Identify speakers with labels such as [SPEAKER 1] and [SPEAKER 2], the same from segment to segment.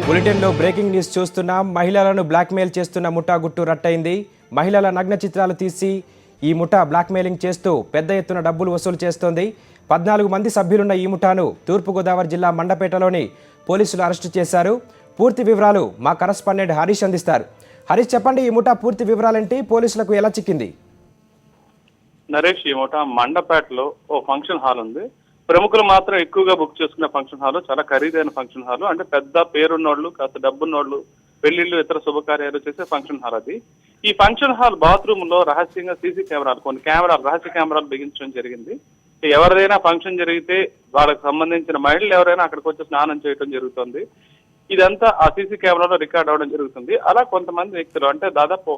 [SPEAKER 1] బులెటిన్లో breaking news చూస్తున్నాం. మహిళలను బ్లాక్మెయిల్ చేస్తున్న ముఠా గుట్టు రట్టయింది. మహిళల నగ్న చిత్రాలు తీసి ఈ ముఠా బ్లాక్మెయిలింగ్ చేస్తూ పెద్ద ఎత్తున డబ్బులు వసూలు చేస్తోంది. 14 మంది సభ్యులున్న ఈ ముఠాను తూర్పుగోదావరి జిల్లా మండపేటలోని పోలీసులు అరెస్టు చేశారు. పూర్తి వివరాలు మా కరస్పాండెంట్ హరీష్ అందిస్తారు. హరీష్, చెప్పండి, ఈ ముఠా పూర్తి వివరాలేంటి, పోలీసులకు ఎలా చిక్కింది?
[SPEAKER 2] నరేష్, ఈ ముఠా మండపేటలో ఓ ఫంక్షన్ హాల్ ఉంది. ప్రముఖులు మాత్రం ఎక్కువగా బుక్ చేసుకునే ఫంక్షన్ హాల్, చాలా ఖరీదైన ఫంక్షన్ హాల్. అంటే పెద్ద పేరున్నోళ్ళు, కాస్త డబ్బున్నోళ్ళు, పెళ్లిళ్ళు, ఇతర శుభకార్యాలు చేసే ఫంక్షన్ హాల్ అది. ఈ ఫంక్షన్ హాల్ బాత్రూమ్ లో రహస్యంగా సీసీ కెమెరాలు, కొన్ని రహస్య కెమెరాలు బిగించడం జరిగింది. ఎవరిదైనా ఫంక్షన్ జరిగితే వాళ్ళకి సంబంధించిన మహిళలు ఎవరైనా అక్కడికి వచ్చి స్నానం చేయడం జరుగుతుంది. ఇదంతా ఆ సీసీ కెమెరాలో రికార్డ్ అవడం జరుగుతుంది. అలా కొంతమంది వ్యక్తులు, అంటే దాదాపు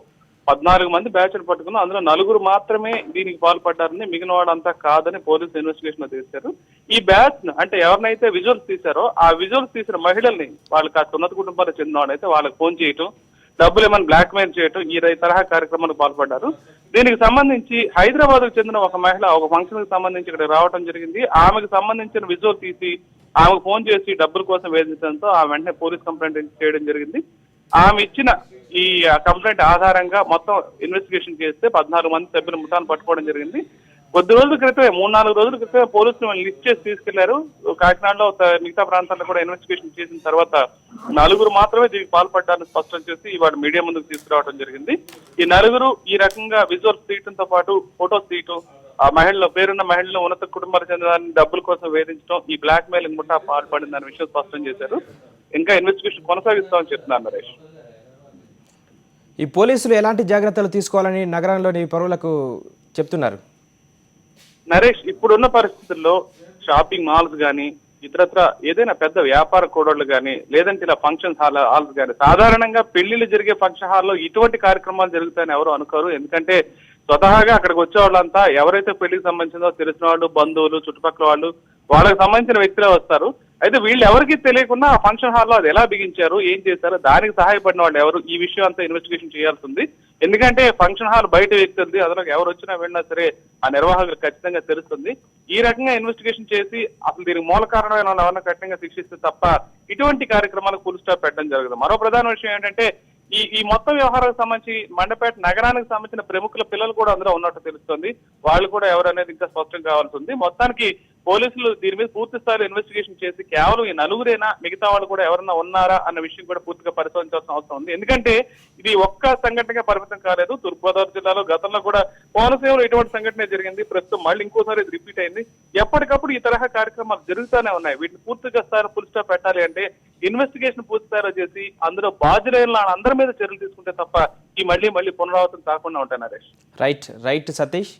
[SPEAKER 2] 14 మంది బ్యాచ్లు పట్టుకున్నాం. అందులో 4 మాత్రమే దీనికి పాల్పడ్డారని, మిగిలిన వాడంతా కాదని పోలీసు ఇన్వెస్టిగేషన్ తీశారు. ఈ బ్యాచ్ అంటే ఎవరినైతే విజువల్స్ తీశారో ఆ విజువల్స్ తీసిన మహిళల్ని, వాళ్ళకి ఆ ఉన్నత కుటుంబాలకు చెందిన వాడైతే వాళ్ళకి ఫోన్ చేయటం, డబ్బులు ఏమైనా బ్లాక్మెయిల్ చేయటం, ఈ తరహా కార్యక్రమాలకు పాల్పడ్డారు. దీనికి సంబంధించి హైదరాబాద్ కు చెందిన ఒక మహిళ ఒక ఫంక్షన్ కి సంబంధించి ఇక్కడ రావడం జరిగింది. ఆమెకు సంబంధించిన విజువల్ తీసి ఆమెకు ఫోన్ చేసి డబ్బుల కోసం వేధించడంతో ఆమె వెంటనే పోలీస్ కంప్లైంట్ చేయడం జరిగింది. ఆమె ఇచ్చిన ఈ కంప్లైంట్ ఆధారంగా మొత్తం ఇన్వెస్టిగేషన్ చేస్తే 14 మంది సభ్యుల ముఠాను పట్టుకోవడం జరిగింది. కొద్ది రోజుల క్రితమే, 3-4 రోజుల క్రితమే పోలీసులు లిస్ట్ చేసి తీసుకెళ్లారు. కాకినాడలో మిగతా ప్రాంతాల్లో కూడా ఇన్వెస్టిగేషన్ చేసిన తర్వాత 4 మాత్రమే దీనికి పాల్పడ్డారని స్పష్టం చేసి ఇవాళ మీడియా ముందుకు తీసుకురావడం జరిగింది. ఈ 4 ఈ రకంగా విజువల్స్ తీయటంతో పాటు ఫోటోస్ తీయటం, ఆ మహిళలు, పేరున్న మహిళలు, ఉన్నత కుటుంబాలకు చెందిన డబ్బుల కోసం వేధించడం, ఈ బ్లాక్ మెయిలింగ్ ముఠా పాల్పడిందనే విషయం స్పష్టం చేశారు. ఇంకా ఇన్వెస్టిగేషన్ కొనసాగిస్తామని చెప్తున్నారు నరేష్.
[SPEAKER 1] ఈ పోలీసులు ఎలాంటి జాగ్రత్తలు తీసుకోవాలని నగరంలోని పౌరులకు చెప్తున్నారు?
[SPEAKER 2] నరేష్, ఇప్పుడున్న పరిస్థితుల్లో షాపింగ్ మాల్స్ కానీ, ఇతరత్ర ఏదైనా పెద్ద వ్యాపార కోడళ్లు కానీ, లేదంటే ఇలా ఫంక్షన్ హాల్స్ కానీ, సాధారణంగా పెళ్లిళ్ళు జరిగే ఫంక్షన్ హాల్లో ఇటువంటి కార్యక్రమాలు జరుగుతాయని ఎవరు అనుకోరు. ఎందుకంటే స్వతహాగా అక్కడికి వచ్చే వాళ్ళంతా ఎవరైతే పెళ్లికి సంబంధించిందో తెలిసిన వాళ్ళు, బంధువులు, చుట్టుపక్కల వాళ్ళు, వాళ్ళకి సంబంధించిన వ్యక్తులే వస్తారు. అయితే వీళ్ళు ఎవరికి తెలియకుండా ఆ ఫంక్షన్ హాల్లో అది ఎలా బిగించారు, ఏం చేశారు, దానికి సహాయపడిన వాళ్ళు ఎవరు, ఈ విషయం అంతా ఇన్వెస్టిగేషన్ చేయాల్సి ఉంది. ఎందుకంటే ఫంక్షన్ హాల్ బయట వ్యక్తి, అందులో ఎవరు వచ్చినా వెళ్ళినా సరే ఆ నిర్వాహకులు ఖచ్చితంగా తెలుస్తుంది. ఈ రకంగా ఇన్వెస్టిగేషన్ చేసి అసలు దీనికి మూల కారణమైన వాళ్ళు ఎవరైనా కఠినంగా శిక్షిస్తే తప్ప ఇటువంటి కార్యక్రమాలకు ఫుల్ స్టాప్ పెట్టడం జరుగుతుంది. మరో ప్రధాన విషయం ఏంటంటే ఈ మొత్తం వ్యవహారానికి సంబంధించి మండపేట నగరానికి సంబంధించిన ప్రముఖుల పిల్లలు కూడా అందులో ఉన్నట్టు తెలుస్తుంది. వాళ్ళు కూడా ఎవరనేది ఇంకా స్పష్టం కావాల్సి ఉంది. మొత్తానికి పోలీసులు దీని మీద పూర్తి స్థాయిలో ఇన్వెస్టిగేషన్ చేసి కేవలం ఈ 4 మిగతా వాళ్ళు కూడా ఎవరన్నా ఉన్నారా అన్న విషయం కూడా పూర్తిగా పరిశోధించాల్సిన అవసరం ఉంది. ఎందుకంటే ఇది ఒక్క సంఘటనగా పరిమితం కాలేదు. తూర్పుగోదావరి జిల్లాలో గతంలో కూడా కోనసీమలో ఇటువంటి సంఘటన జరిగింది. ప్రస్తుతం మళ్ళీ ఇంకోసారి ఇది రిపీట్ అయింది. ఎప్పటికప్పుడు ఈ తరహా కార్యక్రమాలు జరుగుతూనే ఉన్నాయి. వీటిని పూర్తిగా స్థాయిలో ఫుల్ స్టాప్ పెట్టాలి అంటే ఇన్వెస్టిగేషన్ పూర్తి స్థాయిలో చేసి అందులో బాధ్యులైన అందరి మీద చర్యలు తీసుకుంటే తప్ప ఈ మళ్ళీ పునరావృతం కాకుండా ఉంటాయి నరేష్.
[SPEAKER 1] రైట్ సతీష్.